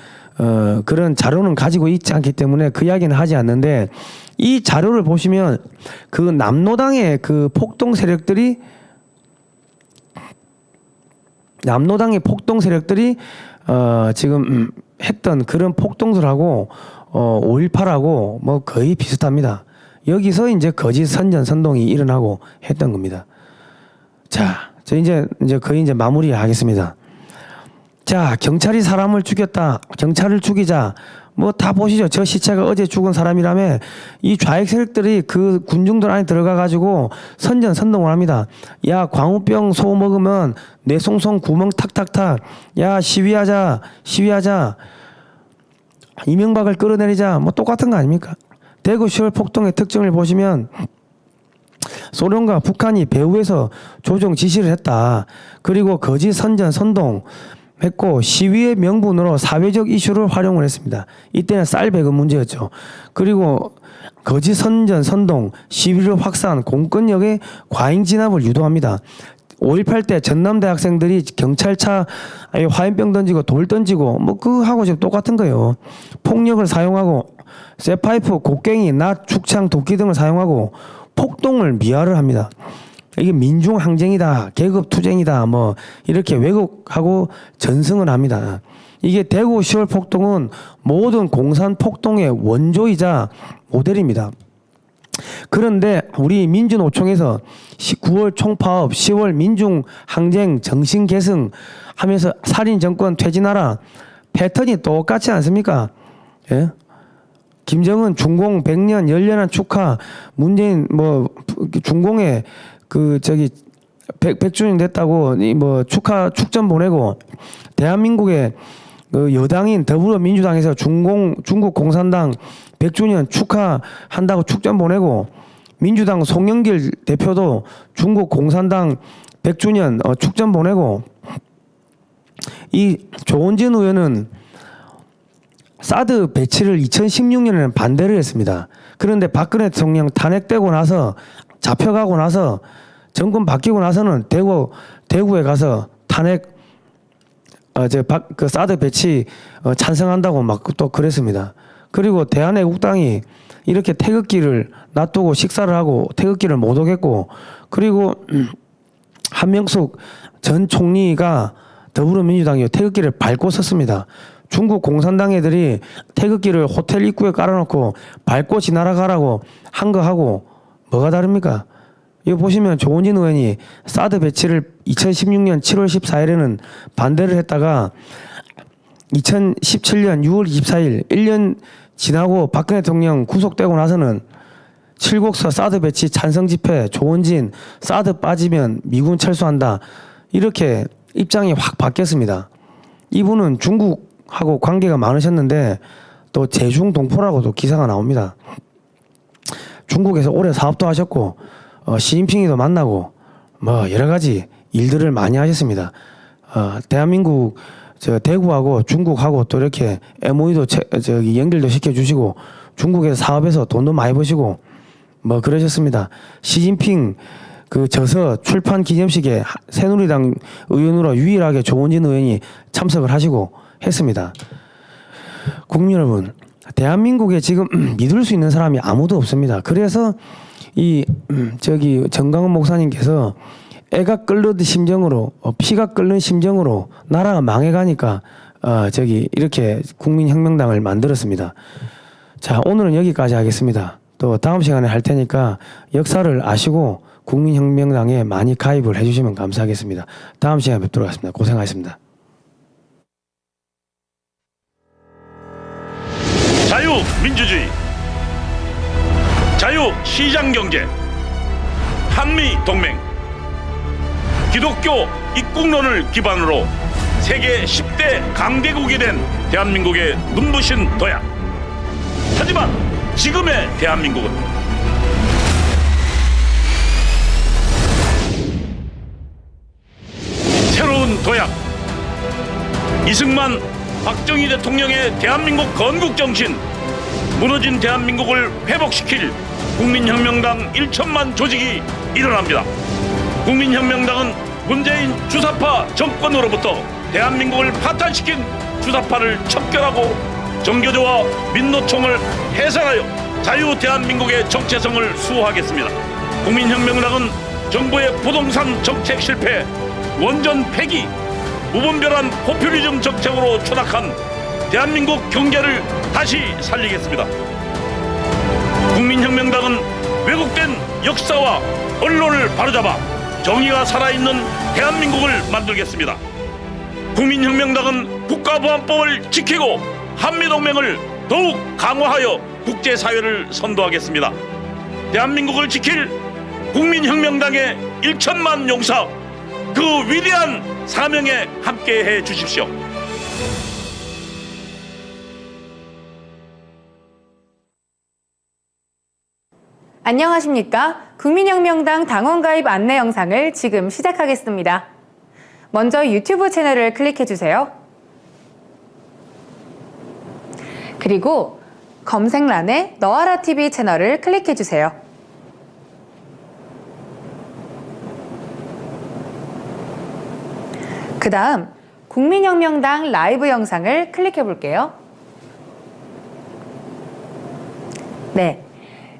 S2: 그런 자료는 가지고 있지 않기 때문에 그 이야기는 하지 않는데, 이 자료를 보시면 그 남노당의 그 폭동 세력들이 지금 했던 그런 폭동들하고 5.18하고 뭐 거의 비슷합니다. 여기서 이제 거짓 선전 선동이 일어나고 했던 겁니다. 자, 저 이제 거의 이제 마무리하겠습니다. 자, 경찰이 사람을 죽였다, 경찰을 죽이자, 뭐 다 보시죠. 저 시체가 어제 죽은 사람이라며 이 좌익 세력들이 그 군중들 안에 들어가 가지고 선전선동을 합니다. 야, 광우병 소 먹으면 뇌송송 구멍 탁탁탁. 야, 시위하자. 이명박을 끌어내리자. 뭐 똑같은 거 아닙니까? 대구 10월 폭동의 특징을 보시면 소련과 북한이 배후에서 조종 지시를 했다. 그리고 거짓 선전 선동 했고 시위의 명분으로 사회적 이슈를 활용을 했습니다. 이때는 쌀 배급 문제였죠. 그리고 거짓 선전 선동, 시위를 확산, 공권력의 과잉 진압을 유도합니다. 5.18 때 전남 대학생들이 경찰차에 화염병 던지고 돌 던지고 뭐 그하고 지금 똑같은 거예요. 폭력을 사용하고 쇠파이프, 곡괭이, 낫, 축창, 도끼 등을 사용하고 폭동을 미화를 합니다. 이게 민중 항쟁이다, 계급 투쟁이다, 뭐 이렇게 왜곡하고 전승을 합니다. 이게 대구 10월 폭동은 모든 공산 폭동의 원조이자 모델입니다. 그런데 우리 민주노총에서 9월 총파업, 10월 민중 항쟁 정신 계승 하면서 살인 정권 퇴진하라 패턴이 똑같지 않습니까? 예? 김정은 중공 100년 열렬한 축하, 문재인 뭐 중공에 그 저기 100주년 됐다고 뭐 축전 보내고 대한민국의 그 여당인 더불어민주당에서 중국 공산당 100주년 축하한다고 축전 보내고 민주당 송영길 대표도 중국 공산당 100주년 축전 보내고 이 조원진 의원은 사드 배치를 2016년에는 반대를 했습니다. 그런데 박근혜 대통령 탄핵되고 나서 잡혀가고 나서 정권 바뀌고 나서는 대구에 가서 탄핵 그 사드 배치 찬성한다고 막 또 그랬습니다. 그리고 대한애국당이 이렇게 태극기를 놔두고 식사를 하고 태극기를 못 오겠고 그리고 한명숙 전 총리가 더불어민주당이 태극기를 밟고 섰습니다. 중국 공산당 애들이 태극기를 호텔 입구에 깔아놓고 밟고 지나가라고 한 거 하고 뭐가 다릅니까? 이거 보시면 조원진 의원이 사드 배치를 2016년 7월 14일에는 반대를 했다가 2017년 6월 24일 1년 지나고 박근혜 대통령 구속되고 나서는 칠곡서 사드 배치 찬성 집회 조원진 사드 빠지면 미군 철수한다 이렇게 입장이 확 바뀌었습니다. 이분은 중국하고 관계가 많으셨는데 또 제중동포라고도 기사가 나옵니다. 중국에서 오래 사업도 하셨고 시진핑이도 만나고 뭐 여러 가지 일들을 많이 하셨습니다. 대한민국 대구하고 중국하고 또 이렇게 MOU도 연결도 시켜주시고 중국에서 사업에서 돈도 많이 버시고 뭐 그러셨습니다. 시진핑 그 저서 출판 기념식에 새누리당 의원으로 유일하게 조원진 의원이 참석을 하시고 했습니다. 국민 여러분, 대한민국에 지금 믿을 수 있는 사람이 아무도 없습니다. 그래서 이 정강훈 목사님께서 애가 끓는 심정으로 피가 끓는 심정으로 나라가 망해가니까 이렇게 국민혁명당을 만들었습니다. 자, 오늘은 여기까지 하겠습니다. 또 다음 시간에 할 테니까 역사를 아시고 국민혁명당에 많이 가입을 해주시면 감사하겠습니다. 다음 시간에 뵙도록 하겠습니다. 고생하셨습니다.
S3: 자유민주주의, 자유시장경제, 한미동맹, 기독교 입국론을 기반으로 세계 10대 강대국이 된 대한민국의 눈부신 도약. 하지만 지금의 대한민국은 새로운 도약, 이승만, 박정희 대통령의 대한민국 건국정신, 무너진 대한민국을 회복시킬 국민혁명당 1천만 조직이 일어납니다. 국민혁명당은 문재인 주사파 정권으로부터 대한민국을 파탄시킨 주사파를 척결하고 정교조와 민노총을 해산하여 자유 대한민국의 정체성을 수호하겠습니다. 국민혁명당은 정부의 부동산 정책 실패, 원전 폐기, 무분별한 포퓰리즘 정책으로 추락한 대한민국 경제를 다시 살리겠습니다. 국민혁명당은 왜곡된 역사와 언론을 바로잡아 정의가 살아있는 대한민국을 만들겠습니다. 국민혁명당은 국가보안법을 지키고 한미동맹을 더욱 강화하여 국제사회를 선도하겠습니다. 대한민국을 지킬 국민혁명당의 1천만 용사, 그 위대한 사명에 함께해 주십시오.
S1: 안녕하십니까? 국민혁명당 당원 가입 안내 영상을 지금 시작하겠습니다. 먼저 유튜브 채널을 클릭해 주세요. 그리고 검색란에 너하라 TV 채널을 클릭해 주세요. 그 다음 국민혁명당 라이브 영상을 클릭해 볼게요. 네.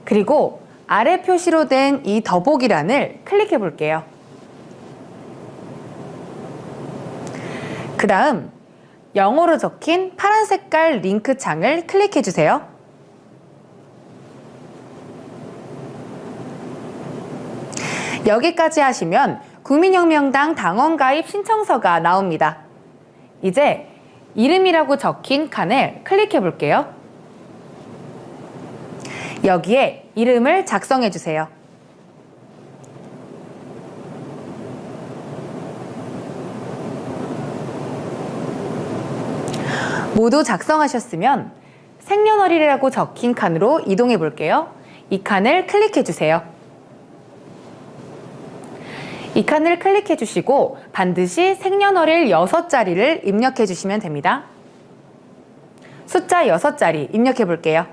S1: 그리고 아래 표시로 된 이 더보기란을 클릭해 볼게요. 그 다음 영어로 적힌 파란 색깔 링크 창을 클릭해 주세요. 여기까지 하시면 국민혁명당 당원 가입 신청서가 나옵니다. 이제 이름이라고 적힌 칸을 클릭해 볼게요. 여기에 이름을 작성해 주세요. 모두 작성하셨으면 생년월일이라고 적힌 칸으로 이동해 볼게요. 이 칸을 클릭해 주세요. 이 칸을 클릭해 주시고 반드시 생년월일 6자리를 입력해 주시면 됩니다. 숫자 6자리 입력해 볼게요.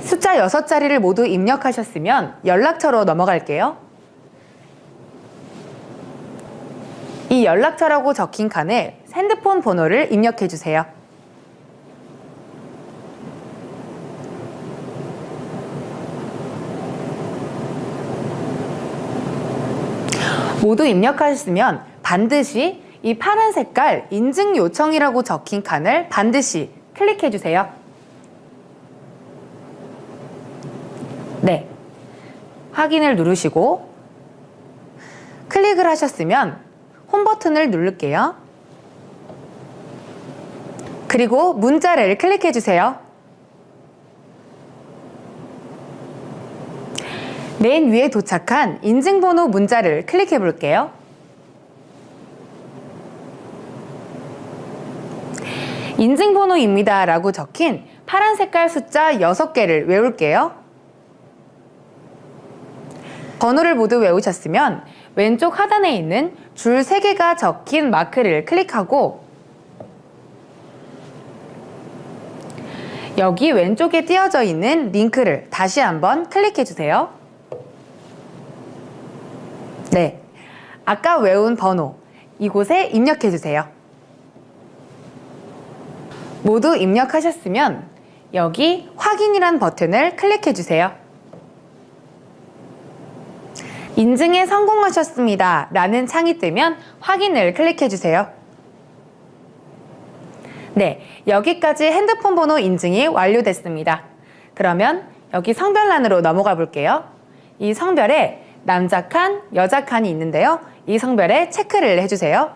S1: 숫자 6자리를 모두 입력하셨으면 연락처로 넘어갈게요. 이 연락처라고 적힌 칸에 핸드폰 번호를 입력해 주세요. 모두 입력하셨으면 반드시 이 파란 색깔 인증 요청이라고 적힌 칸을 반드시 클릭해 주세요. 네. 확인을 누르시고 클릭을 하셨으면 홈 버튼을 누를게요. 그리고 문자를 클릭해 주세요. 맨 위에 도착한 인증번호 문자를 클릭해 볼게요. 인증번호입니다 라고 적힌 파란 색깔 숫자 6개를 외울게요. 번호를 모두 외우셨으면 왼쪽 하단에 있는 줄 3개가 적힌 마크를 클릭하고 여기 왼쪽에 띄어져 있는 링크를 다시 한번 클릭해 주세요. 네, 아까 외운 번호 이곳에 입력해 주세요. 모두 입력하셨으면 여기 확인이란 버튼을 클릭해 주세요. 인증에 성공하셨습니다 라는 창이 뜨면 확인을 클릭해 주세요. 네, 여기까지 핸드폰 번호 인증이 완료됐습니다. 그러면 여기 성별란으로 넘어가 볼게요. 이 성별에 남자 칸, 여자 칸이 있는데요. 이 성별에 체크를 해주세요.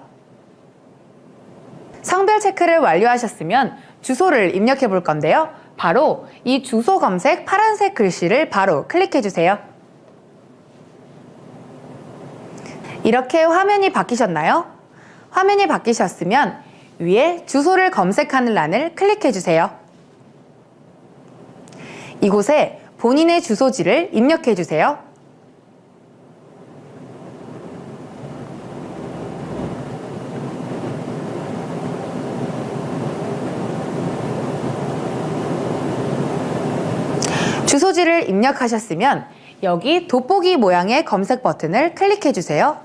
S1: 성별 체크를 완료하셨으면 주소를 입력해 볼 건데요. 바로 이 주소 검색 파란색 글씨를 바로 클릭해 주세요. 이렇게 화면이 바뀌셨나요? 화면이 바뀌셨으면 위에 주소를 검색하는 란을 클릭해 주세요. 이곳에 본인의 주소지를 입력해 주세요. 주소지를 입력하셨으면 여기 돋보기 모양의 검색 버튼을 클릭해 주세요.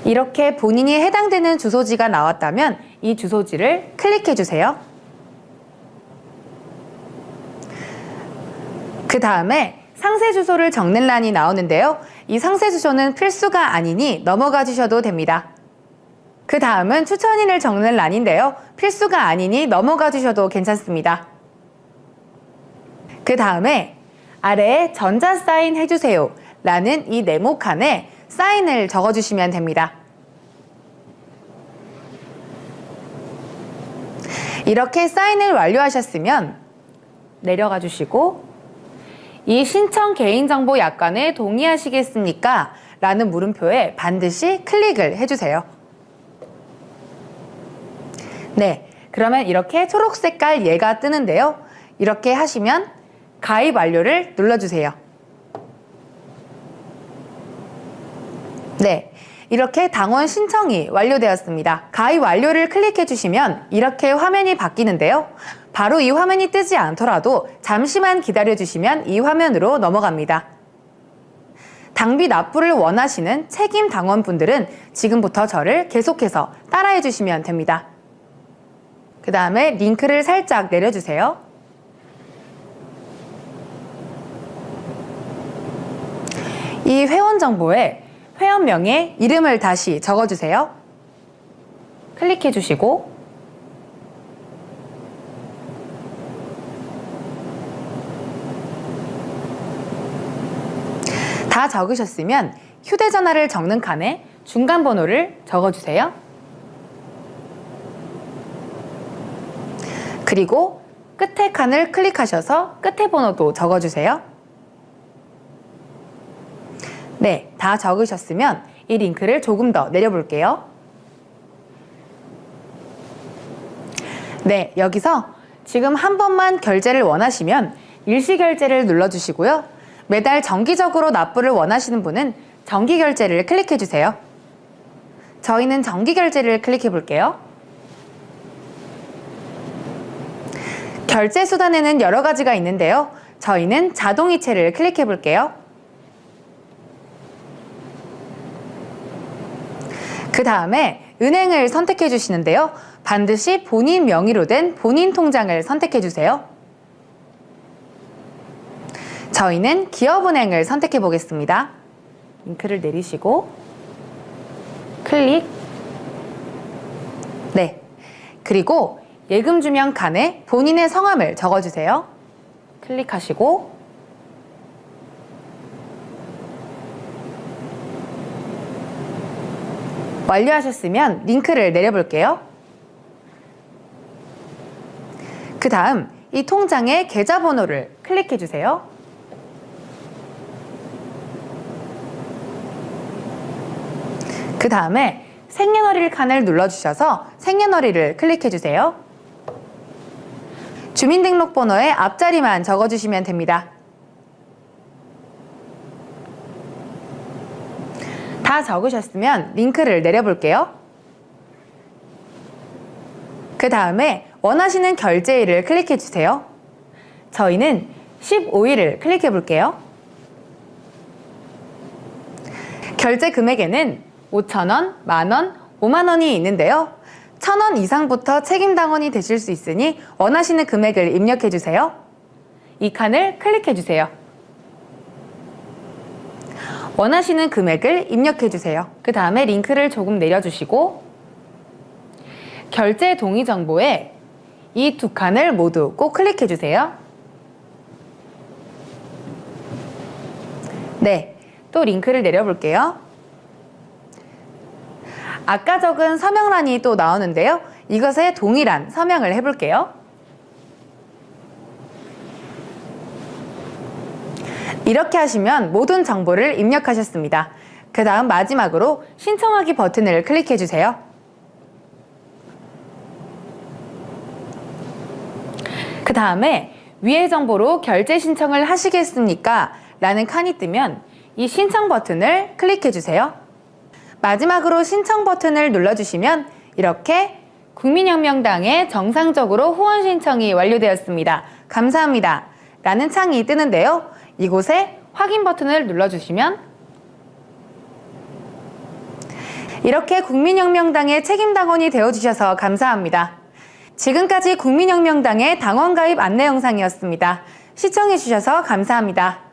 S1: 이렇게 본인이 해당되는 주소지가 나왔다면 이 주소지를 클릭해 주세요. 그 다음에 상세 주소를 적는 란이 나오는데요. 이 상세 주소는 필수가 아니니 넘어가 주셔도 됩니다. 그 다음은 추천인을 적는 란인데요. 필수가 아니니 넘어가 주셔도 괜찮습니다. 그 다음에 아래에 전자 사인 해주세요 라는 이 네모칸에 사인을 적어주시면 됩니다. 이렇게 사인을 완료하셨으면 내려가 주시고 이 신청 개인정보 약관에 동의하시겠습니까? 라는 물음표에 반드시 클릭을 해주세요. 네, 그러면 이렇게 초록 색깔 얘가 뜨는데요. 이렇게 하시면 가입 완료를 눌러주세요. 네, 이렇게 당원 신청이 완료되었습니다. 가입 완료를 클릭해 주시면 이렇게 화면이 바뀌는데요. 바로 이 화면이 뜨지 않더라도 잠시만 기다려 주시면 이 화면으로 넘어갑니다. 당비 납부를 원하시는 책임 당원분들은 지금부터 저를 계속해서 따라해 주시면 됩니다. 그 다음에 링크를 살짝 내려주세요. 이 회원 정보에 회원명에 이름을 다시 적어주세요. 클릭해 주시고 다 적으셨으면 휴대전화를 적는 칸에 중간 번호를 적어주세요. 그리고 끝에 칸을 클릭하셔서 끝에 번호도 적어주세요. 네, 다 적으셨으면 이 링크를 조금 더 내려볼게요. 네, 여기서 지금 한 번만 결제를 원하시면 일시결제를 눌러주시고요. 매달 정기적으로 납부를 원하시는 분은 정기결제를 클릭해주세요. 저희는 정기결제를 클릭해볼게요. 결제 수단에는 여러 가지가 있는데요. 저희는 자동이체를 클릭해볼게요. 그 다음에 은행을 선택해 주시는데요. 반드시 본인 명의로 된 본인 통장을 선택해 주세요. 저희는 기업은행을 선택해 보겠습니다. 링크를 내리시고 클릭. 네. 그리고 예금 주명 칸에 본인의 성함을 적어주세요. 클릭하시고 완료하셨으면 링크를 내려볼게요. 그 다음 이 통장의 계좌번호를 클릭해 주세요. 그 다음에 생년월일 칸을 눌러주셔서 생년월일을 클릭해 주세요. 주민등록번호의 앞자리만 적어주시면 됩니다. 다 적으셨으면 링크를 내려볼게요. 그 다음에 원하시는 결제일을 클릭해 주세요. 저희는 15일을 클릭해 볼게요. 결제 금액에는 5,000원, 만원, 5만원이 있는데요. 1,000원 이상부터 책임당원이 되실 수 있으니 원하시는 금액을 입력해 주세요. 이 칸을 클릭해 주세요. 원하시는 금액을 입력해 주세요. 그 다음에 링크를 조금 내려주시고 결제 동의 정보에 이 두 칸을 모두 꼭 클릭해 주세요. 네, 또 링크를 내려볼게요. 아까 적은 서명란이 또 나오는데요. 이것에 동일한 서명을 해볼게요. 이렇게 하시면 모든 정보를 입력하셨습니다. 그 다음 마지막으로 신청하기 버튼을 클릭해 주세요. 그 다음에 위의 정보로 결제 신청을 하시겠습니까? 라는 칸이 뜨면 이 신청 버튼을 클릭해 주세요. 마지막으로 신청 버튼을 눌러주시면 이렇게 국민혁명당에 정상적으로 후원 신청이 완료되었습니다. 감사합니다. 라는 창이 뜨는데요. 이곳에 확인 버튼을 눌러주시면 이렇게 국민혁명당의 책임당원이 되어주셔서 감사합니다. 지금까지 국민혁명당의 당원가입 안내 영상이었습니다. 시청해주셔서 감사합니다.